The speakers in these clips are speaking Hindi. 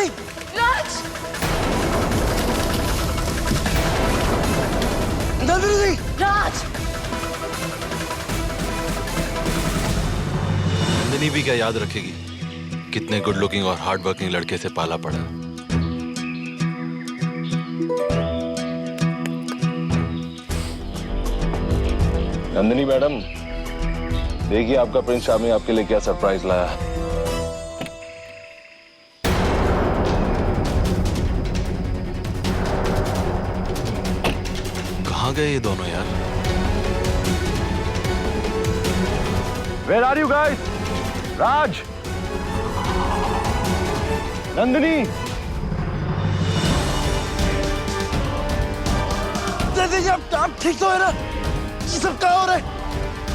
जी राज, नंदिनी जी। राज, नंदिनी भी क्या याद रखेगी कितने गुड लुकिंग और हार्ड वर्किंग लड़के से पाला पड़ा। नंदिनी मैडम, देखिए आपका प्रिंस शामी आपके लिए क्या सरप्राइज लाया है। कहाँ गए ये दोनों यार? Where are you guys? राज, नंदिनी। नंदिनी जी, आप ठीक तो है ना? ये सब क्या हो रहा है?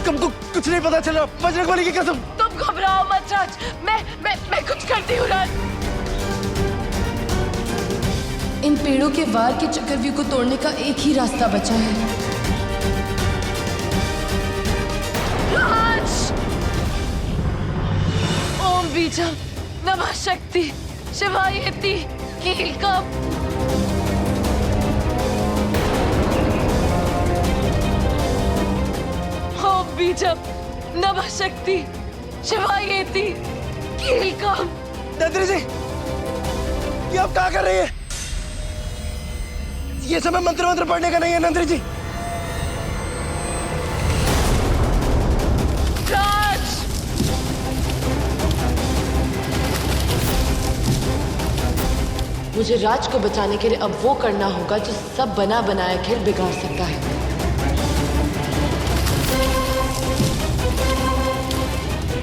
हमको कुछ नहीं पता चला, बजरंगबली की कसम। तुम घबराओ मत राज, मैं कुछ करती हूँ राज। इन पेड़ों के वार के चक्रव्यूह को तोड़ने का एक ही रास्ता बचा है। राज, ओम बीजम नमः शक्ति शिवायेति कीलकम। ओम बीजम नमः शक्ति शिवायेति कीलकम। नंदिनी जी, ये आप क्या कर रही है? ये समय मंत्र पढ़ने का नहीं है नंदिनी जी। राज, मुझे राज को बचाने के लिए अब वो करना होगा जो सब बना बनाया खेल बिगाड़ सकता है।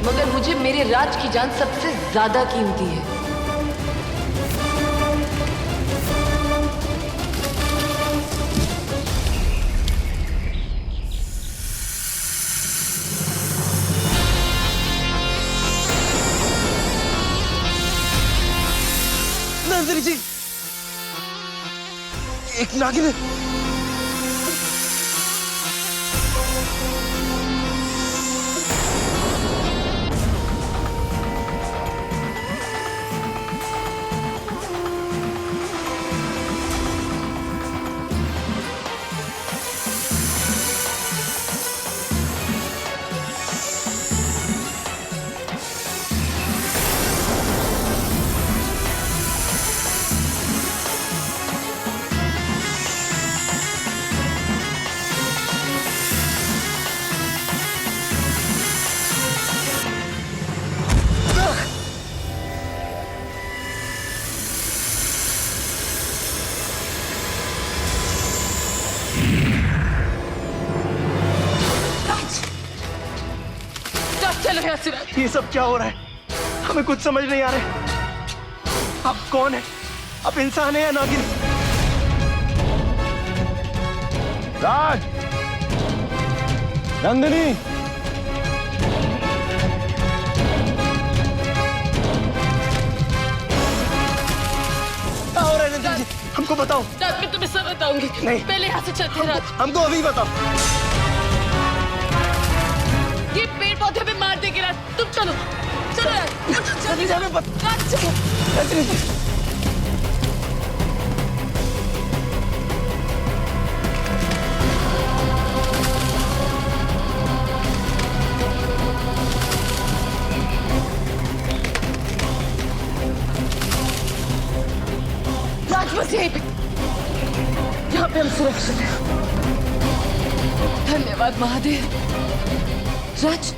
मगर मुझे मेरे राज की जान सबसे ज्यादा कीमती है। नंदिनी जी, एक नागिन है। चलो यहाँ से राज। ये सब क्या हो रहा है? हमें कुछ समझ नहीं आ रहा है। आप कौन है? आप इंसान है या नागिन? राज, नंदिनी। क्या हो रहा है नंदिनी जी? हमको बताओ। राज, मैं तुम्हें सब बताऊंगी। नहीं। पहले यहाँ से चलते हैं राज। हमको अभी बताओ। ये पेड़ पौधे पे मार देंगे राज। तुम चलो चलो राज, नंदिनी जी, हमें राज चलो। नंदिनी जी। राज बस यहीं पे, यहाँ पे हम सुरक्षित हैं। धन्यवाद महादेव। राज,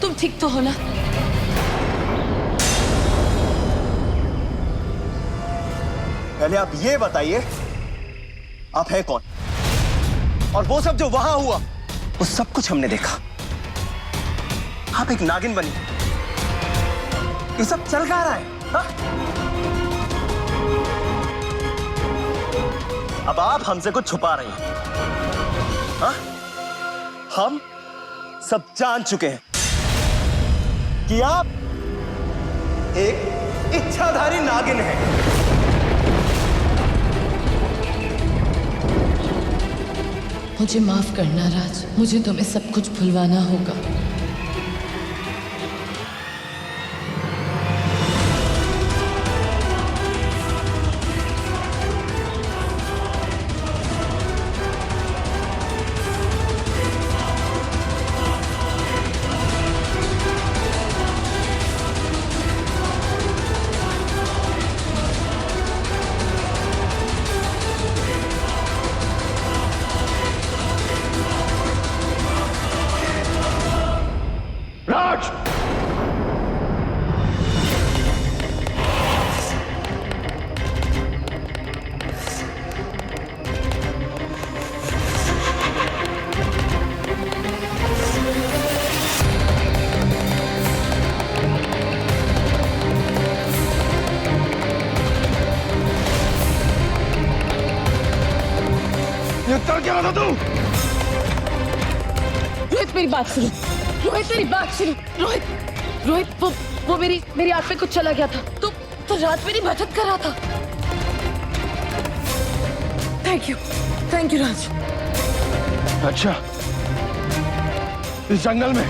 तुम ठीक तो हो ना? पहले आप ये बताइए, आप है कौन? और वो सब जो वहां हुआ, वो सब कुछ हमने देखा। आप एक नागिन बनी। ये सब चल कहाँ रहा है? हा? अब आप हमसे कुछ छुपा रही हैं। हा? हम सब जान चुके हैं कि आप एक इच्छाधारी नागिन हैं। मुझे माफ करना राज, मुझे तुम्हें सब कुछ भुलवाना होगा। रहा था तू? रोहित मेरी बात सुनो, रोहित मेरी बात सुनो, रोहित रोहित वो मेरी आंख पे कुछ चला गया था, तो रात मेरी मदद कर रहा था। थैंक यू राज। अच्छा, इस जंगल में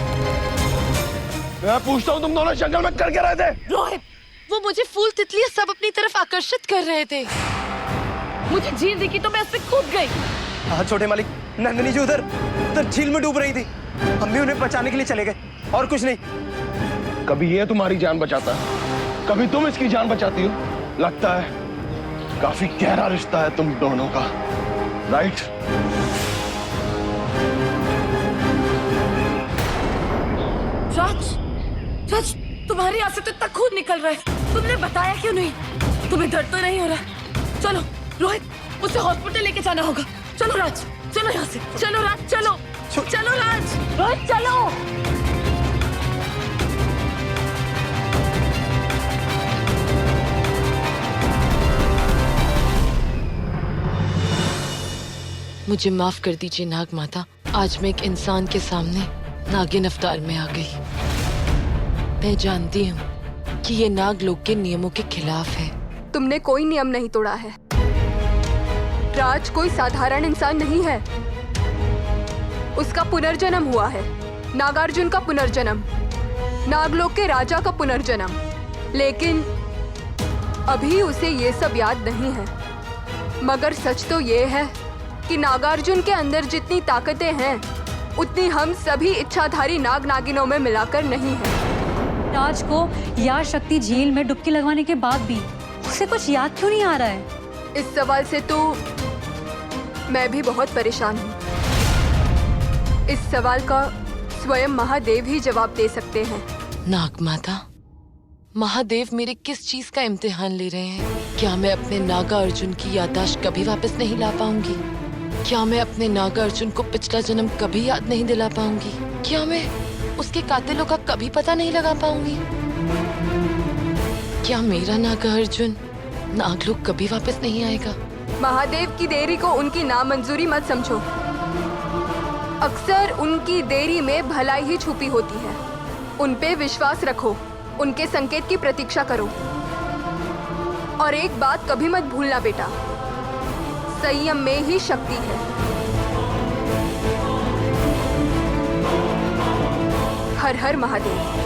मैं पूछता हूँ तुम दोनों जंगल में कर क्या रहे थे? रोहित, वो मुझे फूल तितलियां सब अपनी तरफ आकर्षित कर रहे थे, मुझे झील दिखी तो मैं उस पे कूद गई। हाँ छोटे मालिक, नंदिनी जी उधर झील में डूब रही थी, हम भी उन्हें बचाने के लिए चले गए, और कुछ नहीं। कभी ये तुम्हारी जान बचाता है, कभी तुम इसकी जान बचाती हो। लगता है काफी गहरा रिश्ता है तुम दोनों का, राइट? राज, तुम्हारी आंख से तो इतना खून निकल रहा है, तुमने बताया क्यों नहीं? तुम्हें दर्द तो नहीं हो रहा? चलो रोहित, उसे हॉस्पिटल लेके जाना होगा। चलो राज, चलो यहाँ से, चलो राज, चलो चलो राज, रोहित चलो। मुझे माफ कर दीजिए नाग माता, आज मैं एक इंसान के सामने नागिन अवतार में आ गई। मैं जानती हूँ कि ये नाग लोक के नियमों के खिलाफ है। तुमने कोई नियम नहीं तोड़ा है। राज कोई साधारण इंसान नहीं है, उसका पुनर्जन्म हुआ है, नागार्जुन का पुनर्जन्म, नागलोक के राजा का पुनर्जन्म। लेकिन अभी उसे ये सब याद नहीं है। मगर सच तो ये है कि नागार्जुन के अंदर जितनी ताकतें हैं उतनी हम सभी इच्छाधारी नाग नागिनों में मिलाकर नहीं है। राज को याद शक्ति झील में डुबकी लगवाने के बाद भी उसे कुछ याद क्यों नहीं आ रहा है? इस सवाल से तो मैं भी बहुत परेशान हूँ। इस सवाल का स्वयं महादेव ही जवाब दे सकते हैं। नाग माता, महादेव मेरे किस चीज का इम्तिहान ले रहे हैं? क्या मैं अपने नागा अर्जुन की याददाश्त कभी वापस नहीं ला पाऊंगी? क्या मैं अपने नागा अर्जुन को पिछला जन्म कभी याद नहीं दिला पाऊंगी? क्या मैं उसके कातिलों का कभी पता नहीं लगा पाऊंगी? क्या मेरा नागा अर्जुन नागलोक कभी वापस नहीं आएगा? महादेव की देरी को उनकी नामंजूरी मत समझो। अक्सर उनकी देरी में भलाई ही छुपी होती है। उन पे विश्वास रखो, उनके संकेत की प्रतीक्षा करो। और एक बात कभी मत भूलना बेटा, संयम में ही शक्ति है। हर हर महादेव।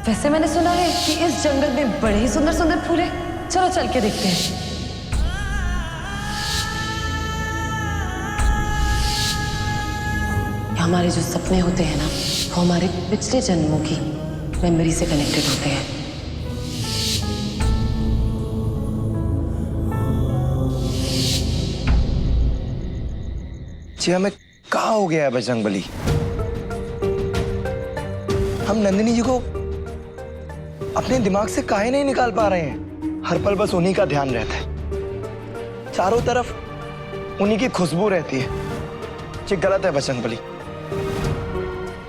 वैसे मैंने सुना है कि इस जंगल में बड़े ही सुंदर सुंदर फूल हैं। चलो चल के देखते हैं। हमारे जो सपने होते हैं ना, वो हमारे पिछले जन्मों की मेमोरी से कनेक्टेड होते हैं। जी हमें कहा हो गया है बजरंगबली? हम नंदिनी जी को अपने दिमाग से काहे नहीं निकाल पा रहे हैं? हर पल बस उन्हीं का ध्यान रहता है, चारों तरफ उन्हीं की खुशबू रहती है। ये गलत है बजरंगबली,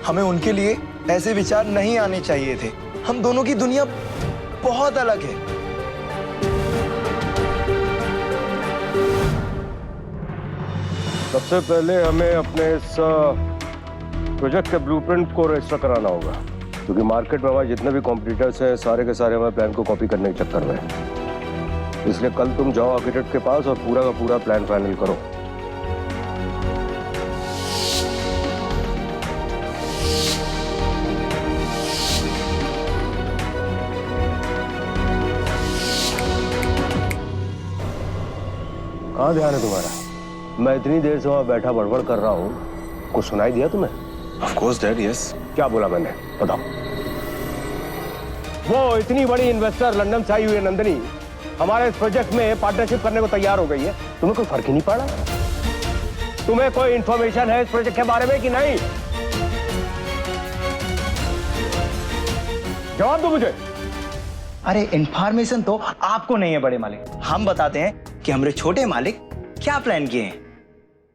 हमें उनके लिए ऐसे विचार नहीं आने चाहिए थे। हम दोनों की दुनिया बहुत अलग है। सबसे पहले हमें अपने इस प्रोजेक्ट के ब्लूप्रिंट को रजिस्टर कराना होगा, क्योंकि मार्केट में हमारे जितने भी कॉम्पिटिटर्स हैं सारे के सारे हमारे प्लान को कॉपी करने के चक्कर में हैं। इसलिए कल तुम जाओ आर्किटेक्ट के पास और पूरा का पूरा प्लान फाइनल करो। कहाँ ध्यान है तुम्हारा? मैं इतनी देर से वहां बैठा बड़बड़ कर रहा हूँ, कुछ सुनाई दिया तुम्हें? Of course, Dad, yes. क्या बोला मैंने, बताओ? वो इतनी बड़ी इन्वेस्टर लंदन से आई हुई है नंदिनी, हमारे इस प्रोजेक्ट में पार्टनरशिप करने को तैयार हो गई है। तुम्हें कोई फर्क ही नहीं पड़ा? तुम्हें कोई इंफॉर्मेशन है इस प्रोजेक्ट के बारे में कि नहीं? जवाब दो मुझे। अरे इंफॉर्मेशन तो आपको नहीं है बड़े मालिक, हम बताते हैं कि हमारे छोटे मालिक क्या प्लान किए हैं।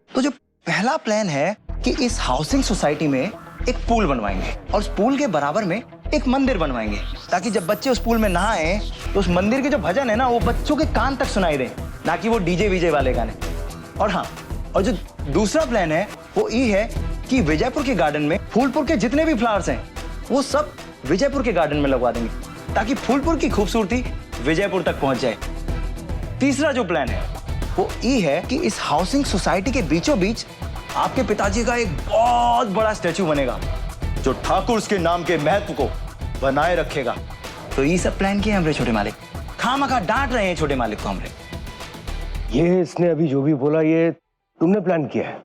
तो जो पहला प्लान है कि इस हाउसिंग सोसाइटी में एक पूल बनवाएंगे और उस पूल के बराबर में एक मंदिर बनवाएंगे, ताकि जब बच्चे उस पूल में नहाएं तो उस मंदिर के जो भजन है ना वो बच्चों के कान तक सुनाई दे, ना कि वो डीजे वीजे वाले गाने। और हाँ, और जो दूसरा प्लान है वो ये है कि विजयपुर के गार्डन में फूलपुर के जितने भी फ्लावर्स हैं वो सब विजयपुर के गार्डन में लगवा देंगे, ताकि फूलपुर की खूबसूरती विजयपुर तक पहुंच जाए। तीसरा जो प्लान है वो ये है कि इस हाउसिंग सोसाइटी के बीचों बीच आपके पिताजी का एक बहुत बड़ा स्टैचू बनेगा जो ठाकुर के नाम के महत्व को बनाए रखेगा। तो ये सब प्लान किए हमारे छोटे मालिक, खामखा डांट रहे हैं छोटे मालिक को हमारे। ये इसने अभी जो भी बोला ये तुमने प्लान किया है।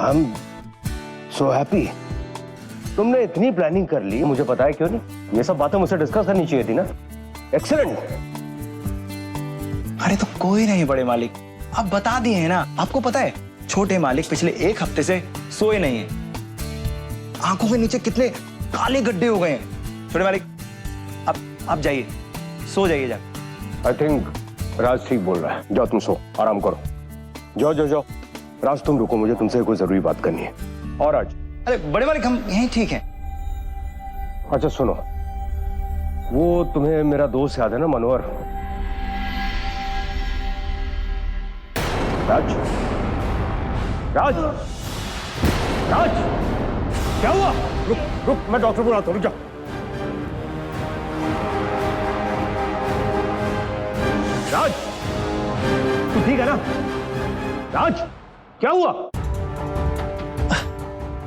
I am so happy. तुमने इतनी प्लानिंग कर ली, मुझे पता है क्यों नहीं। ये सब बातें मुझसे डिस्कस करनी चाहिए थी ना। एक्सीलेंट। अरे तो कोई नहीं बड़े मालिक, आप बता दिए हैं ना। आपको पता है छोटे मालिक पिछले एक हफ्ते से सोए नहीं है, आंखों के नीचे कितने काले गड्ढे हो गए हैं। छोटे मालिक आप जाइए, सो जाइए जा। आई थिंक राज ठीक बोल रहा है। जाओ तुम सो, आराम करो। जाओ जाओ जाओ। राज तुम रुको, मुझे तुमसे कोई जरूरी बात करनी है। और आज अरे बड़े मालिक हम यहीं ठीक हैं। अच्छा सुनो, वो तुम्हें मेरा दोस्त याद है ना, मनोहर? राज राज राज क्या हुआ? रुक रुक, मैं डॉक्टर बुलाता हूं, रुक जा। राज तू ठीक है ना? राज क्या हुआ?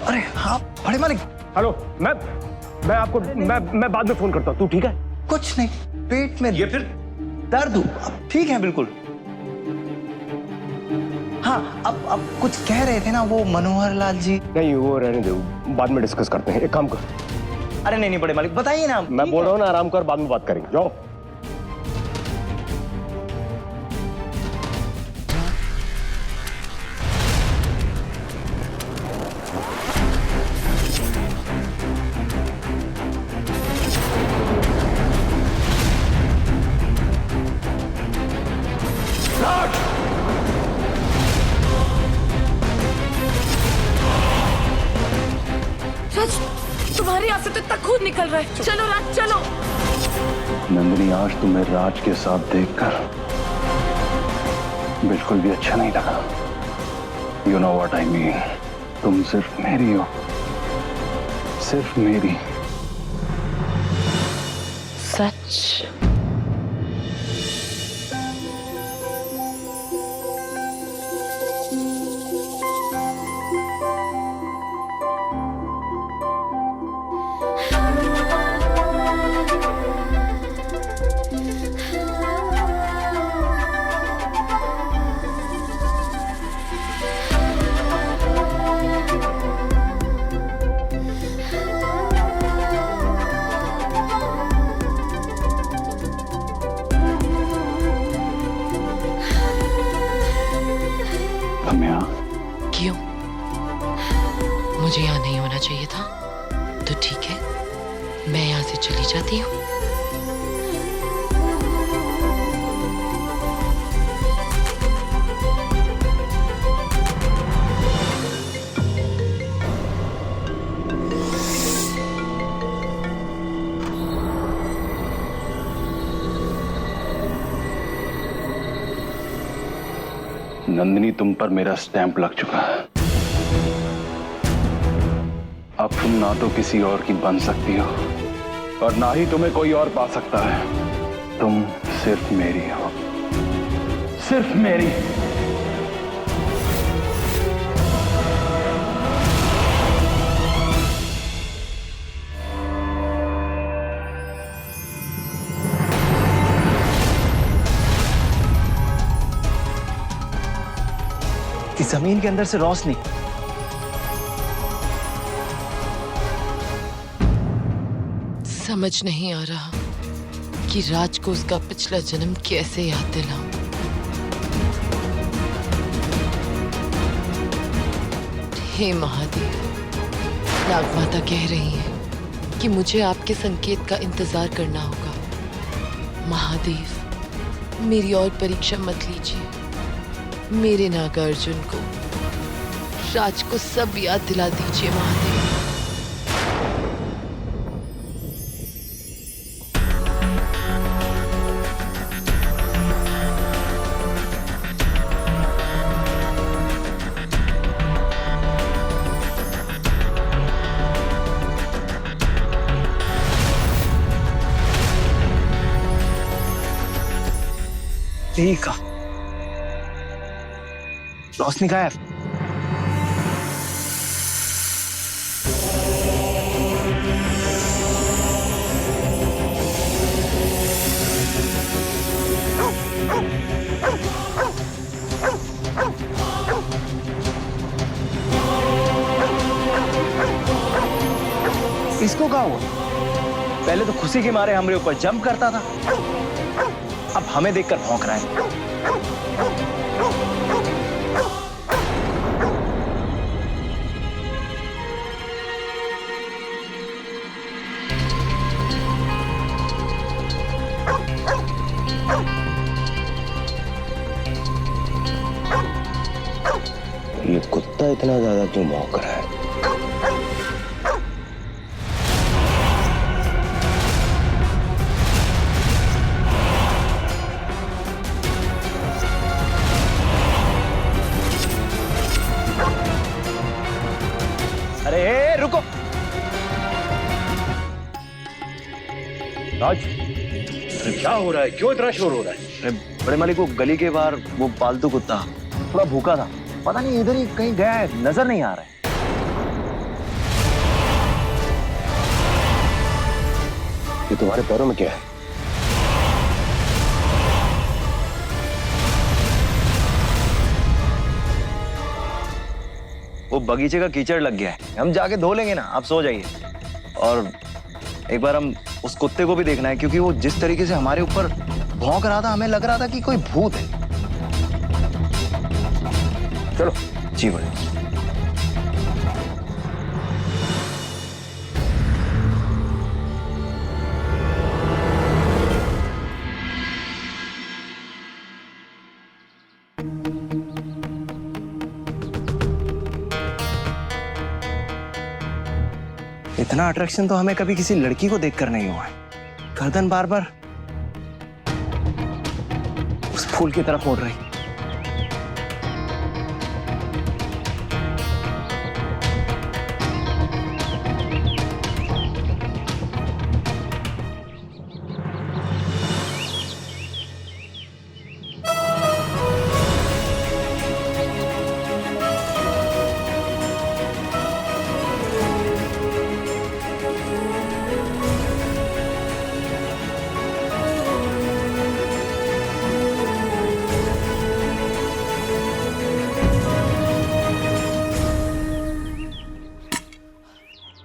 अरे हाँ बड़े मालिक। हेलो, मैं आपको मैं बाद में फोन करता हूँ। तू ठीक है? कुछ नहीं, पेट में ये फिर दर्द अब ठीक है बिल्कुल। हाँ अब कुछ कह रहे थे ना वो मनोहर लाल जी। नहीं वो रहने दो, बाद में डिस्कस करते हैं। एक काम कर। अरे नहीं बड़े मालिक बताइए ना। मैं बोल रहा हूँ ना, आराम कर, बाद में बात करेंगे। जाओ। तुम्हारी आंसू तो इतना खून निकल रहा है। चलो राज चलो। नंदिनी, आज तुम्हें राज के साथ देखकर बिल्कुल भी अच्छा नहीं लगा। You know what I mean. तुम सिर्फ मेरी हो, सिर्फ मेरी। सच? क्यों? मुझे यहाँ नहीं होना चाहिए था। तो ठीक है, मैं यहाँ से चली जाती हूँ। नंदिनी, तुम पर मेरा स्टैंप लग चुका है। अब तुम ना तो किसी और की बन सकती हो और ना ही तुम्हें कोई और पा सकता है। तुम सिर्फ मेरी हो, सिर्फ मेरी। कि जमीन के अंदर से रोशनी। समझ नहीं आ रहा कि राज को उसका पिछला जन्म कैसे याद दिलाऊं। हे महादेव, नाग माता कह रही है कि मुझे आपके संकेत का इंतजार करना होगा। महादेव, मेरी और परीक्षा मत लीजिए। मेरे नागार्जुन को, राज को सब याद दिला दीजिए महादेव। ठीक है, रोशनी गायब। इसको क्या हुआ? पहले तो खुशी के मारे हमारे ऊपर जंप करता था, अब हमें देखकर भौंक रहा है। ये कुत्ता इतना ज्यादा क्यों भौंक रहा है? अरे रुको राज, अरे क्या हो रहा है? क्यों इतना शोर हो रहा है? अरे बड़े मालिक, वो गली के बाहर वो पालतू कुत्ता थोड़ा भूखा था, पता नहीं इधर ही कहीं गया है, नजर नहीं आ रहा है। ये तुम्हारे पैरों में क्या है? वो बगीचे का कीचड़ लग गया है, हम जाके धो लेंगे ना, आप सो जाइए। और एक बार हम उस कुत्ते को भी देखना है, क्योंकि वो जिस तरीके से हमारे ऊपर भौंक रहा था, हमें लग रहा था कि कोई भूत है। चलो। जी बड़े। इतना अट्रैक्शन तो हमें कभी किसी लड़की को देखकर नहीं हुआ है। गर्दन बार बार उस फूल की तरफ मुड़ रही।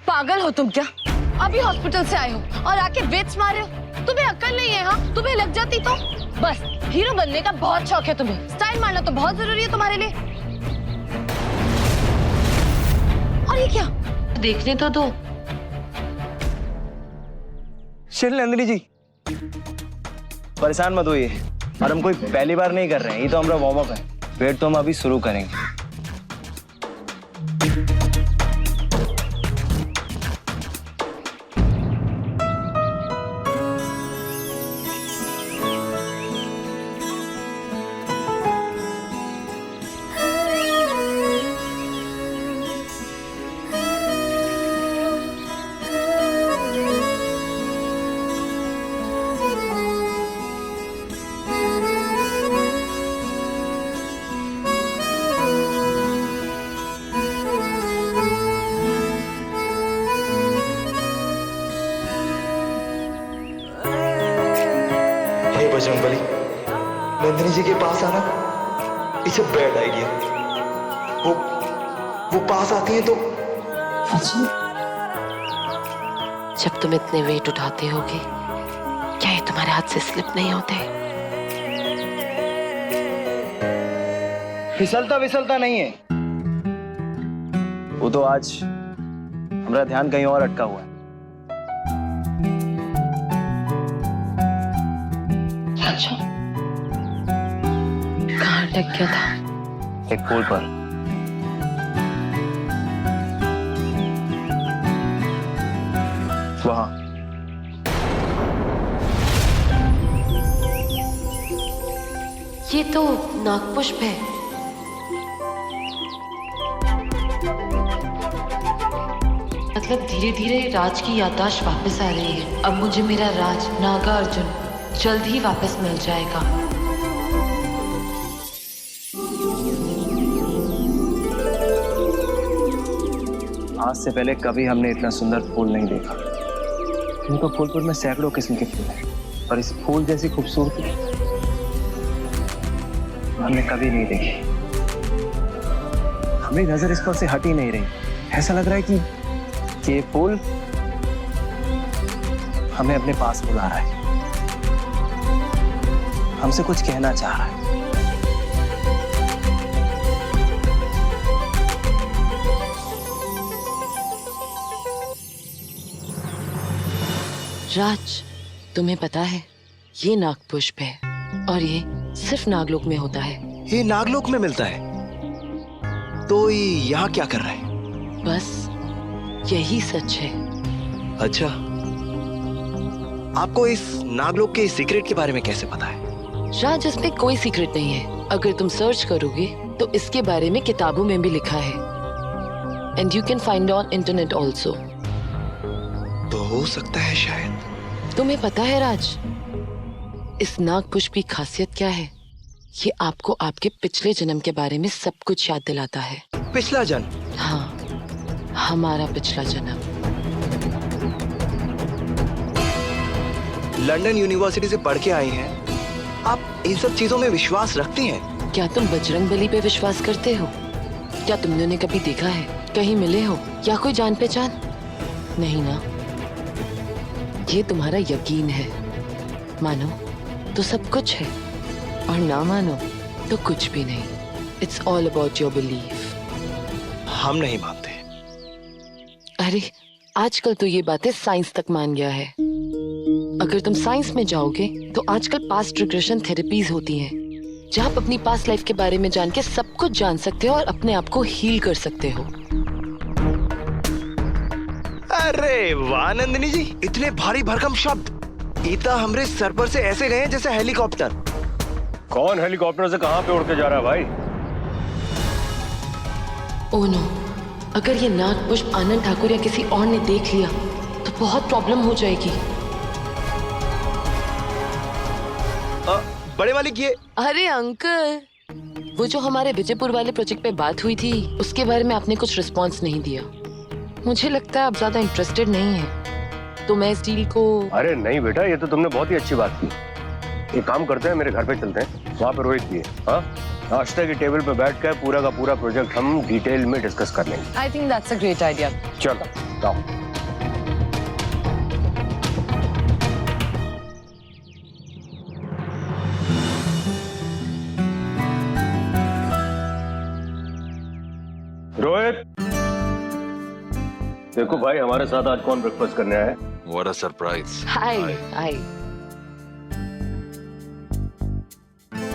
पागल हो तुम क्या? अभी हॉस्पिटल से आए हो और आके वेट्स मार रहे हो? तुम्हें अक्ल नहीं है? हाँ, तुम्हें लग जाती तो। बस हीरो बनने का बहुत शौक है तुम्हें, स्टाइल मारना तो बहुत जरूरी है तुम्हारे लिए। और ये क्या? देखने तो दो। चल नंदिनी जी, परेशान मत होइए, और हम कोई पहली बार नहीं कर रहे हैं, ये तो हमारा वार्म अप है। वेट तो हम अभी शुरू करेंगे। बजरंगबली, नंदिनी जी के पास आना, इसे बैड आइडिया। वो पास आती हैं तो जब तुम इतने वेट उठाते होगे, क्या ये तुम्हारे हाथ से स्लिप नहीं होते? फिसलता विसलता नहीं है, वो तो आज हमारा ध्यान कहीं और अटका हुआ है। अच्छा, कहाँ अटक गया था? एक पुल पर। वहां। ये तो नागपुष्प है। मतलब धीरे धीरे राज की याददाश्त वापस आ रही है। अब मुझे मेरा राज नागा अर्जुन जल्द ही वापस मिल जाएगा। आज से पहले कभी हमने इतना सुंदर फूल नहीं देखा। इनको फूलपुर में सैकड़ों किस्म के फूल हैं, और इस फूल जैसी खूबसूरती हमने कभी नहीं देखी। हमारी नजर इस पर से हट ही नहीं रही। ऐसा लग रहा है कि ये फूल हमें अपने पास बुला रहा है, हमसे कुछ कहना चाह रहा है। राज, तुम्हें पता है ये नागपुष्प है और ये सिर्फ नागलोक में होता है। ये नागलोक में मिलता है? तो ये यहाँ क्या कर रहा है? बस यही सच है। अच्छा, आपको इस नागलोक के सीक्रेट के बारे में कैसे पता है? राज, इसमें कोई सीक्रेट नहीं है। अगर तुम सर्च करोगे तो इसके बारे में किताबों में भी लिखा है। And you can find on internet also. तो हो सकता है शायद। तुम्हें पता है राज, इस नागपुष्प की खासियत क्या है? ये आपको आपके पिछले जन्म के बारे में सब कुछ याद दिलाता है। पिछला जन्म? हाँ, हमारा पिछला जन्म। लंदन यूनिवर्सिटी से पढ़ के आई हैं। आप इन सब चीजों में विश्वास रखती हैं? क्या तुम बजरंगबली पे विश्वास करते हो? क्या तुमने उन्हें कभी देखा है, कहीं मिले हो, या कोई जान पहचान? नहीं ना? ये तुम्हारा यकीन है। मानो तो सब कुछ है, और ना मानो तो कुछ भी नहीं। It's all about your belief. हम नहीं मानते। अरे आजकल तो ये बातें साइंस तक मान गया है। अगर तुम साइंस में जाओगे तो आजकल पास्ट रिग्रेशन थेरेपीज होती हैं, जहाँ आप अपनी पास्ट लाइफ के बारे में जान के सब कुछ जान सकते हो और अपने आप को हील कर सकते हो। अरे वाह नंदिनी जी, इतने भारी भरकम शब्द। ईता हमरे सर पर से ऐसे गए जैसे हेलीकॉप्टर। कौन हेलीकॉप्टर से कहां पे उड़ के जा रहा है भाई? ओह नो, अगर ये नागपुष्प आनंद ठाकुर या किसी और ने देख लिया तो बहुत प्रॉब्लम हो जाएगी। बड़े मालिक ये। अरे अंकल, वो जो हमारे विजयपुर वाले प्रोजेक्ट पे बात हुई थी, उसके बारे में आपने कुछ रिस्पॉन्स नहीं दिया। मुझे लगता है आप ज्यादा इंटरेस्टेड नहीं हैं, तो मैं इस डील को। अरे नहीं बेटा, ये तो तुमने बहुत ही अच्छी बात की। एक काम करते हैं, मेरे घर पे चलते हैं, वहाँ पे रोहित भी है। हाँ, नाश्ते की टेबल पे बैठ कर पूरा का पूरा प्रोजेक्ट हम डिटेल में डिस्कस कर लेंगे। I think that's a great idea. चलो आओ। रोहित, देखो भाई, हमारे साथ आज कौन ब्रेकफास्ट करने आया है? What a surprise. Hi hi.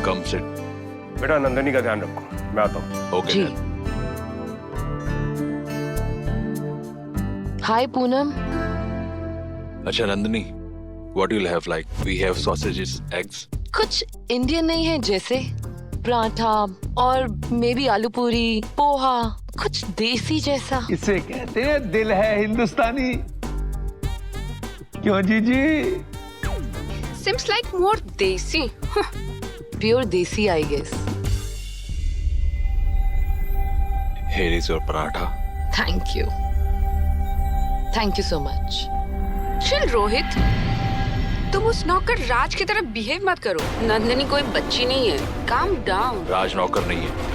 Come sit. बेटा नंदिनी का ध्यान रखो, मैं आता हूँ। Okay. जी। then. हाय पूनम। अच्छा Nandini, what you'll have like? We have sausages, eggs. कुछ इंडियन नहीं है, जैसे पराठा और मे बी आलू पूरी, पोहा, कुछ देसी जैसा। इसे कहते हैं दिल है हिंदुस्तानी। क्यों जीजी? Seems like more desi. Pure desi I guess. Here is your paratha. Thank you, thank you so much. Chill Rohit, तुम उस नौकर राज की तरह बिहेव मत करो। नंदिनी कोई बच्ची नहीं है। Calm down. राज नौकर नहीं है।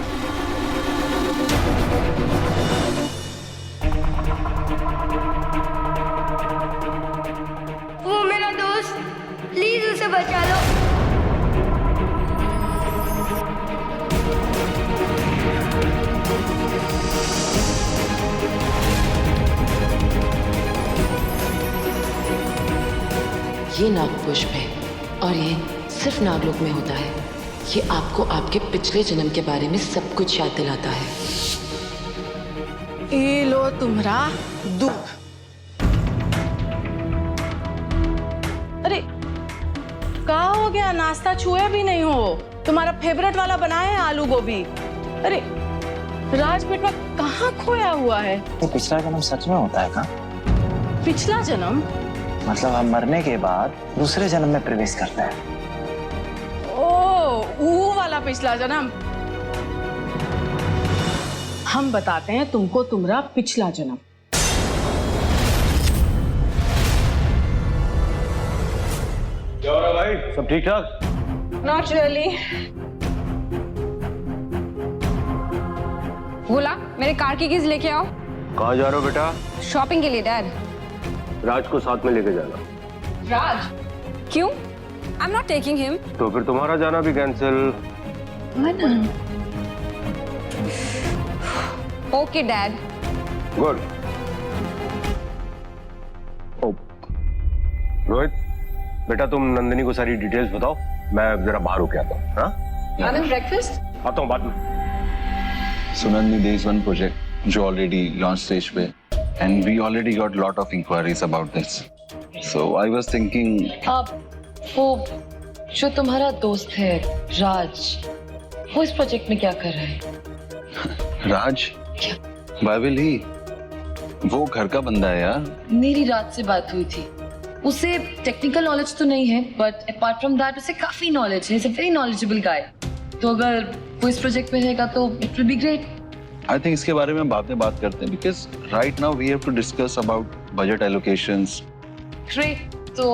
वो मेरा दोस्त, प्लीज उसे बचा लो। ये नागपुष्प है और ये सिर्फ नागलोक में होता है। ये आपको आपके पिछले जन्म के बारे में सब कुछ याद दिलाता है। ये लो तुम्हारा दूध। अरे क्या हो गया, नाश्ता छुए भी नहीं हो? तुम्हारा फेवरेट वाला बनाए हैं आलू गोभी। अरे राज बेटा कहाँ खोया हुआ है? ये पिछला जन्म सच में होता है का? पिछला जन्म मतलब हम मरने के बाद दूसरे जन्म में प्रवेश करते हैं। ओ वो वाला पिछला जन्म। हम बताते हैं तुमको तुम्हारा पिछला जन्म। क्या हो रहा भाई, सब ठीक ठाक? Not really. बोला मेरे कार की कीज लेके आओ। कहाँ जा रहे हो बेटा? शॉपिंग के लिए डैड। राज को साथ में लेके जाना। राज? क्यों? I am not taking him. तो फिर तुम्हारा जाना भी cancel. Okay dad. Good. Rohit बेटा, तुम नंदिनी को सारी डिटेल्स बताओ, मैं जरा बाहर होके आता हूँ। हाँ ब्रेकफास्ट आता हूँ बाद में। So Nandini, there is one project जो already launch stage पे, and we already got lot of inquiries about this. So I was thinking, आप वो जो तुम्हारा दोस्त है राज, वो इस प्रोजेक्ट में क्या कर रहा है? राज, why will he? वो घर का बंदा है यार। मेरी रात से बात हुई थी। उसे टेक्निकल नॉलेज तो नहीं है, बट अपार्ट फ्रॉम दैट उसे काफी नॉलेज है। इज अ वेरी नॉलेजेबल गाय। तो अगर वो इस प्रोजेक्ट में रहेगा तो it will be great. I think इसके बारे में बाद में बात करते हैं, because right now we have to discuss about budget allocations. Great, तो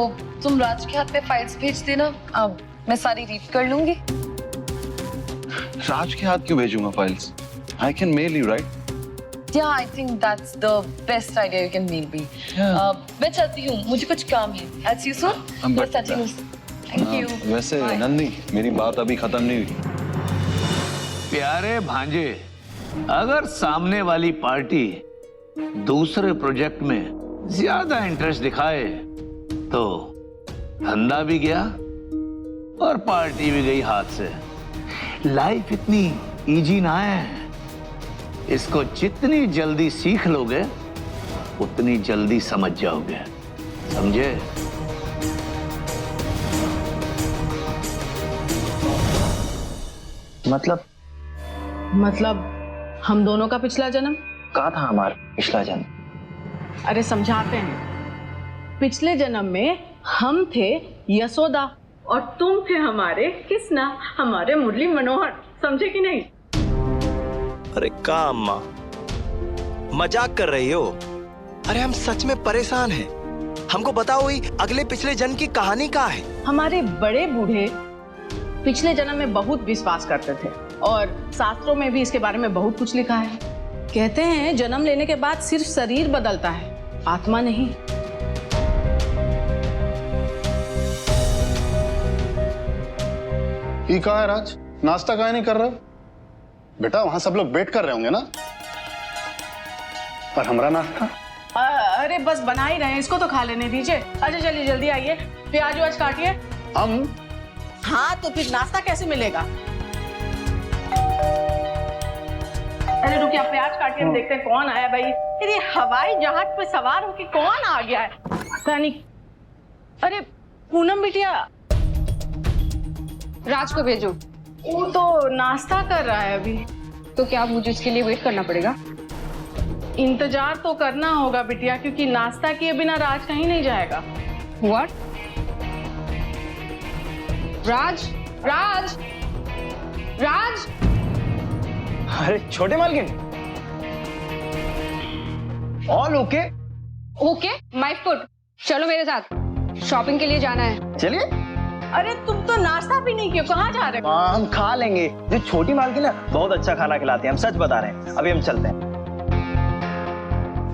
तुम राज के हाथ में फाइल्स भेज देना, अब मैं सारी रीड कर लूंगी। राज के हाथ क्यों भेजूंगा files? I can mail you, right? Yeah, I think that's the best idea you can mail me. मैं चलती हूँ, मुझे कुछ काम है। I'll see you soon. but- Yes, I'll see you. Thank you. वैसे Bye. नंदी, मेरी बात अभी खत्म नहीं हुई। प्यारे भांजे, अगर सामने वाली पार्टी दूसरे प्रोजेक्ट में ज्यादा इंटरेस्ट दिखाए तो धंधा भी गया और पार्टी भी गई हाथ से। लाइफ इतनी इजी ना है। इसको जितनी जल्दी सीख लोगे उतनी जल्दी समझ जाओगे, समझे? मतलब हम दोनों का पिछला जन्म? कहा था हमारा पिछला जन्म? अरे समझाते हैं। पिछले जन्म में हम थे यशोदा और तुम थे हमारे कृष्णा, हमारे मुरली मनोहर। समझे कि नहीं? अरे का अम्मा, मजाक कर रही हो? अरे हम सच में परेशान हैं। हमको बताओ ही अगले पिछले जन्म की कहानी क्या है? हमारे बड़े बूढ़े पिछले जन्म में बहुत विश्वास करते थे और शास्त्रों में भी इसके बारे में बहुत कुछ लिखा है। कहते हैं जन्म लेने के बाद सिर्फ शरीर बदलता है, आत्मा नहीं। ये कहा है राज, नाश्ता काहे नहीं कर रहे हो? बेटा वहां सब लोग वेट कर रहे होंगे ना, पर हमारा नाश्ता? अरे बस बना ही रहे हैं, इसको तो खा लेने दीजिए। अच्छा चलिए जल्दी आइए, प्याज व्याज काटिए। हम? हाँ तो फिर नाश्ता कैसे मिलेगा? अरे रुकिए, आप प्याज काटिए, हम देखते हैं कौन आया भाई। फिर ये हवाई जहाज पे सवार होके कौन आ गया है? पता नहीं। अरे पूनम बिटिया, राज को भेजो। वो तो नाश्ता कर रहा है अभी। तो क्या मुझे इसके लिए वेट करना पड़ेगा? इंतजार तो करना होगा बिटिया, क्योंकि नाश्ता किए बिना राज कहीं नहीं जाएगा। What? राज, राज, राज! अरे छोटे मालकिन, all okay? Okay, my foot. चलो मेरे साथ, शॉपिंग के लिए जाना है। चलिए। अरे तुम तो नाश्ता भी नहीं किए, कहाँ जा रहे हो? हम खा लेंगे। जो छोटी मालकिन ना बहुत अच्छा खाना खिलाते हैं, हम सच बता रहे हैं। अभी हम चलते हैं।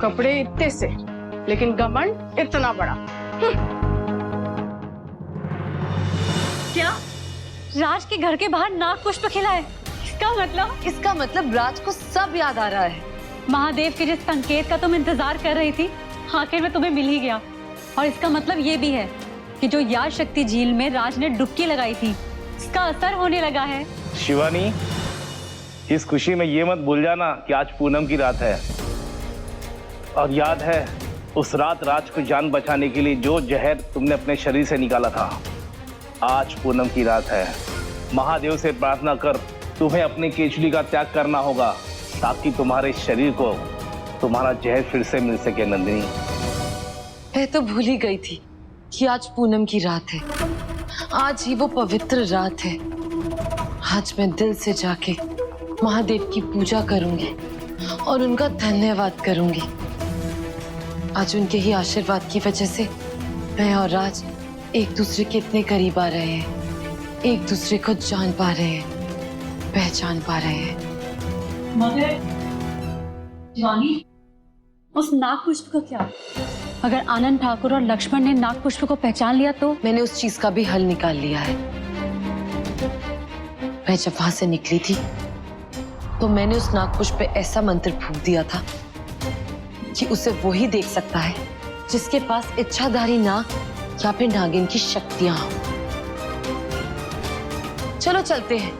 कपड़े इतने से, लेकिन घमंड इतना बड़ा। क्या राज के घर के बाहर नाग पुष्प खिला है? इसका मतलब राज को सब याद आ रहा है। महादेव के जिस संकेत का तुम इंतजार कर रही थी, आखिर में तुम्हें मिल ही गया। और इसका मतलब ये भी है कि जो याद शक्ति झील में राज ने डुबकी लगाई थी उसका असर होने लगा है। शिवानी, इस खुशी में ये मत भूल जाना कि आज पूनम की रात है। और याद है उस रात राज को जान बचाने के लिए जो जहर तुमने अपने शरीर से निकाला था। आज पूनम की रात है। महादेव से प्रार्थना कर तुम्हें अपनी केचुली का त्याग करना होगा ताकि तुम्हारे शरीर को तुम्हारा जहर फिर से मिल सके। नंदिनी, मैं तो भूल ही गई थी कि आज पूनम की रात है। आज ही वो पवित्र रात है। आज मैं दिल से जाके महादेव की पूजा करूंगी और उनका धन्यवाद करूंगी। आज उनके ही आशीर्वाद की वजह से मैं और राज एक दूसरे के इतने करीब आ रहे हैं, एक दूसरे को जान पा रहे हैं, पहचान पा रहे हैं। मगर शिवानी, उस नाग पुष्प का क्या? अगर आनंद ठाकुर और लक्ष्मण ने नाग पुष्प को पहचान लिया तो? मैंने उस चीज का भी हल निकाल लिया है। मैं जब वहां से निकली थी तो मैंने उस नाग पुष्प पे ऐसा मंत्र फूंक दिया था कि उसे वो ही देख सकता है जिसके पास इच्छाधारी नाग या फिर नागिन की शक्तियां हो। चलो चलते हैं,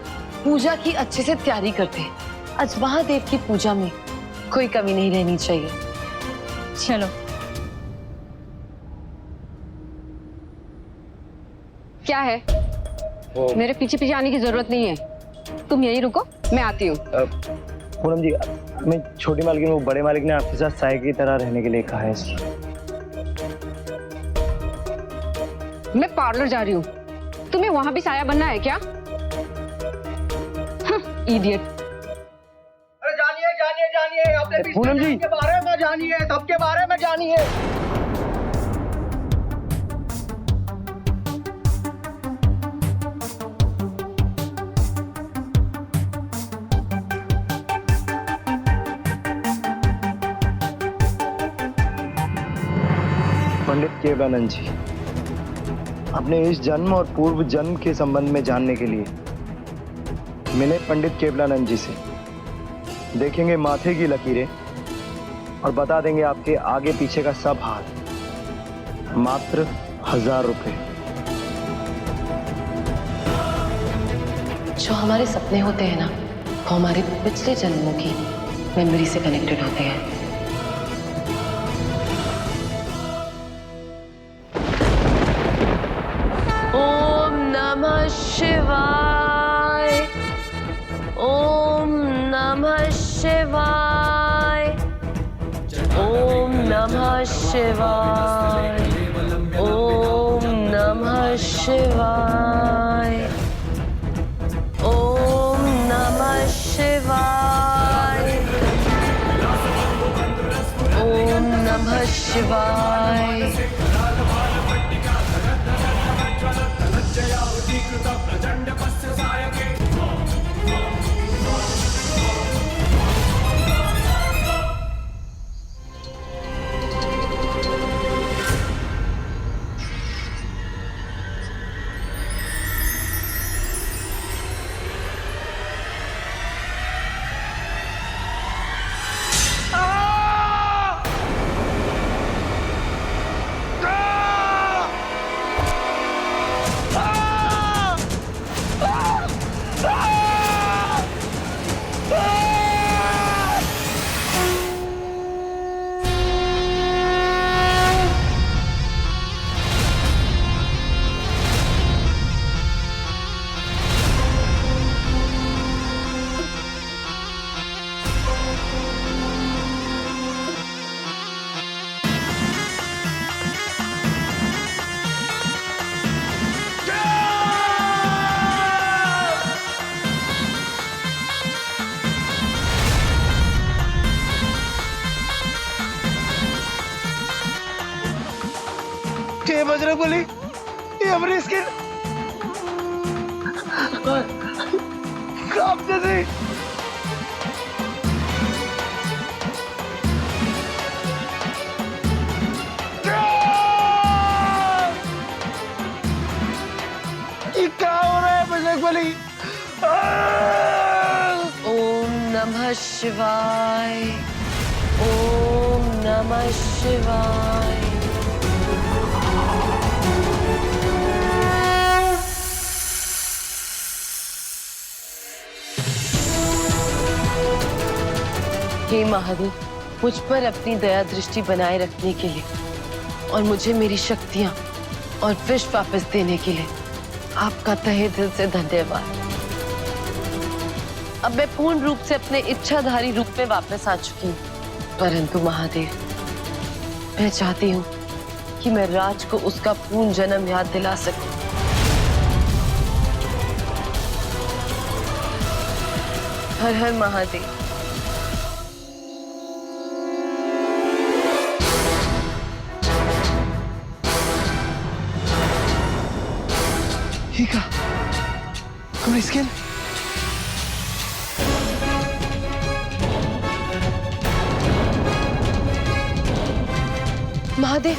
पूजा की अच्छे से तैयारी करते हैं। आज महादेव की पूजा में कोई कमी नहीं रहनी चाहिए। चलो। क्या है? मेरे पीछे पीछे आने की जरूरत नहीं है, तुम यहीं रुको, मैं आती हूँ। पूनम जी, मैं छोटी मालिक, वो बड़े मालिक ने आपके साथ साय की तरह रहने के लिए कहा है। मैं पार्लर जा रही हूँ, तुम्हें वहां भी साया बनना है क्या? इडियट। अरे जानिए जानिए जानिए, अपने पूनम जी के बारे में जानिए, सबके बारे में जानिए। पंडित केवलानंद जी, अपने इस जन्म और पूर्व जन्म के संबंध में जानने के लिए मिले पंडित केवलानंद जी से। देखेंगे माथे की लकीरें और बता देंगे आपके आगे पीछे का सब हाल। मात्र 1000 रुपए। जो हमारे सपने होते हैं ना, वो हमारे पिछले जन्मों की मेमोरी से कनेक्टेड होते हैं। ओम नमः शिवाय, ओम नमः शिवाय, ओम नमः शिवाय, ओम नमः शिवाय, ओम नमः शिवाय, ओम नमः शिवाय। ये बजरंगबली, ये हमारी स्किन कांप जैसी। ये क्या हो रहा है बजरंगबली? ओम नमः शिवाय, ओम नमः शिवाय। हे महादेव, मुझ पर अपनी दया दृष्टि बनाए रखने के लिए और मुझे मेरी शक्तियां और विश्व वापस देने के लिए आपका तहे दिल से धन्यवाद। अब मैं पूर्ण रूप से अपने इच्छाधारी रूप में वापस आ चुकी हूँ, परंतु महादेव, मैं चाहती हूँ कि मैं राज को उसका पूर्ण जन्म याद दिला सकूं। हर हर महादेव। ठीक है, हमारी स्किन महादेव,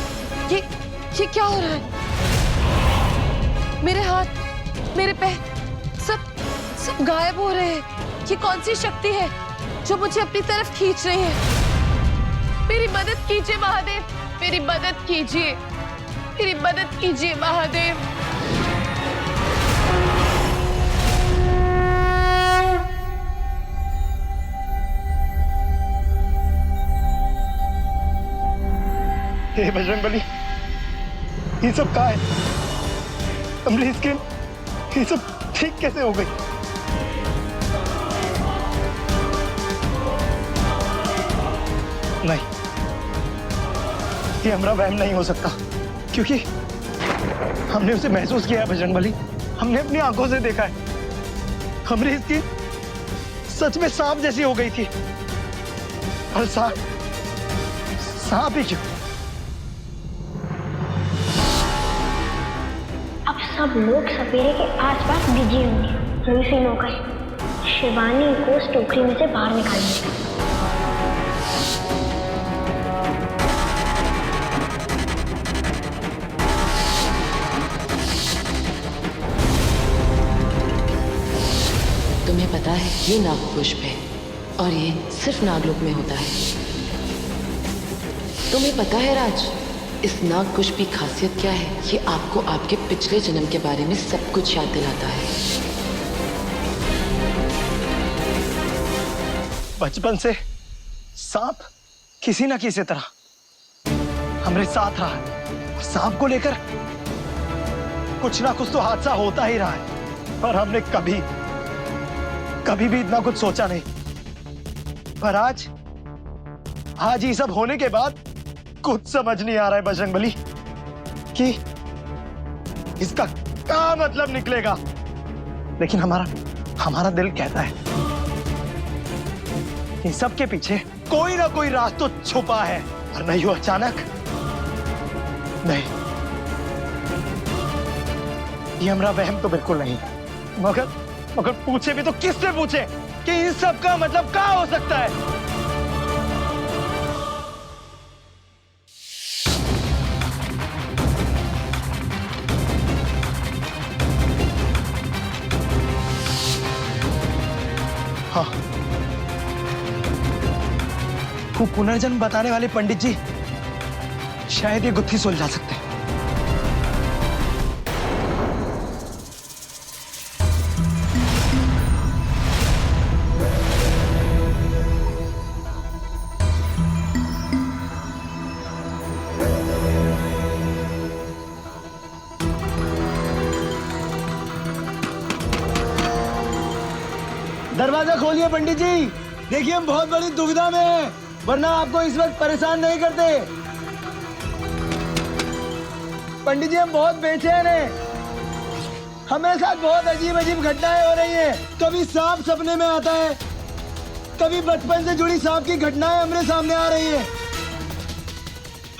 ये क्या हो रहा है? मेरे हाथ, मेरे पैर सब गायब हो रहे हैं। ये कौन सी शक्ति है जो मुझे अपनी तरफ खींच रही है? मेरी मदद कीजिए महादेव, मेरी मदद कीजिए, मेरी मदद कीजिए महादेव। हे बजरंगबली, ये सब कहाँ है? हमारी स्किन ये सब ठीक कैसे हो गई? नहीं, ये हमारा वहम नहीं हो सकता, क्योंकि हमने उसे महसूस किया है बजरंगबली, हमने अपनी आंखों से देखा है। हमारी स्किन सच में सांप जैसी हो गई थी। और सांप ही क्यों? अब सब लोग सपेरे के आसपास बिजी होंगे। मुझे मौका है शिवानी को उस टोकरी में से बाहर निकालने का। तुम्हें पता है ये नागपुष्प है और ये सिर्फ नागलोक में होता है। तुम्हें पता है राज, इस नागपुष्प की खासियत क्या है? ये आपको आपके पिछले जन्म के बारे में सब कुछ याद दिलाता है। बचपन से सांप किसी न किसी तरह हमारे साथ रहा है। सांप को लेकर कुछ ना कुछ तो हादसा होता ही रहा है, पर हमने कभी भी इतना कुछ सोचा नहीं। पर आज ये सब होने के बाद कुछ समझ नहीं आ रहा है बजरंगबली कि इसका क्या मतलब निकलेगा। लेकिन हमारा दिल कहता है इन सब के पीछे कोई ना कोई राज तो छुपा है, और नहीं हो अचानक नहीं। ये हमारा वहम तो बिल्कुल नहीं, मगर पूछे भी तो किससे पूछे कि इन सब का मतलब क्या हो सकता है? हाँ, वो पुनर्जन्म बताने वाले पंडित जी शायद ये गुत्थी सुलझा सकते हैं। दरवाजा खोलिए पंडित जी, देखिए हम बहुत बड़ी दुविधा में हैं, वरना आपको इस वक्त परेशान नहीं करते। पंडित जी हम बहुत बेचैन हैं, हमें साथ बहुत अजीब अजीब घटनाएं हो रही हैं। कभी सांप सपने में आता है, कभी बचपन से जुड़ी सांप की घटनाएं हमारे सामने आ रही हैं।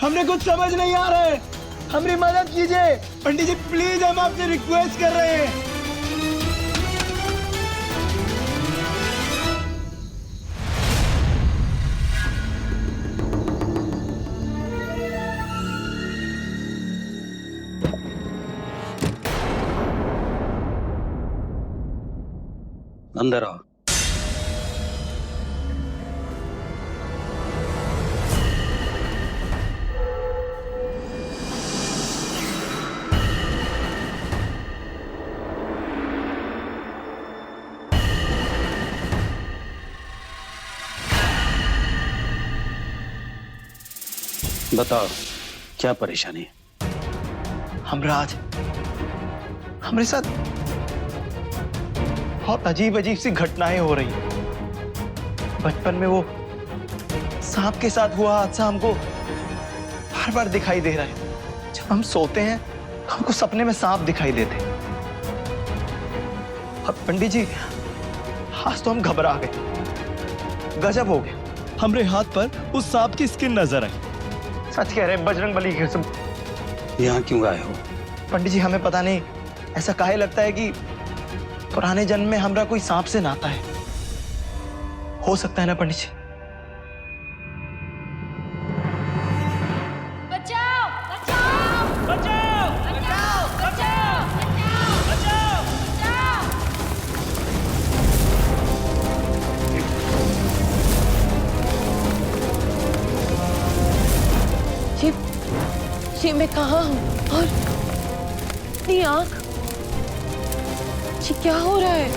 हमने कुछ समझ नहीं आ रहा है, हमारी मदद कीजिए पंडित जी, प्लीज हम आपसे रिक्वेस्ट कर रहे हैं। अंदर आओ। बताओ क्या परेशानी है? हमरा आज हमारे साथ बहुत अजीब अजीब सी घटनाएं हो रही हैं। बचपन में वो सांप के साथ हुआ हादसा हमको बार बार दिखाई दे रहा है। जब हम सोते हैं हमको सपने में सांप दिखाई देते हैं। और पंडित जी आज तो हम घबरा गए, गजब हो गया। हमरे हाथ पर उस सांप की स्किन नजर आई। सच कह रहे हैं, बजरंग बली की कसम। यहाँ क्यों आए हो? पंडित जी हमें पता नहीं, ऐसा काहे लगता है कि पुराने जन्म में हमरा कोई सांप से नाता है। हो सकता है ना पंडित जी? बचाओ बचाओ बचाओ बचाओ बचाओ बचाओ बचाओ। ये मैं कहाँ हूँ और अपनी आँख, ये क्या हो रहा है?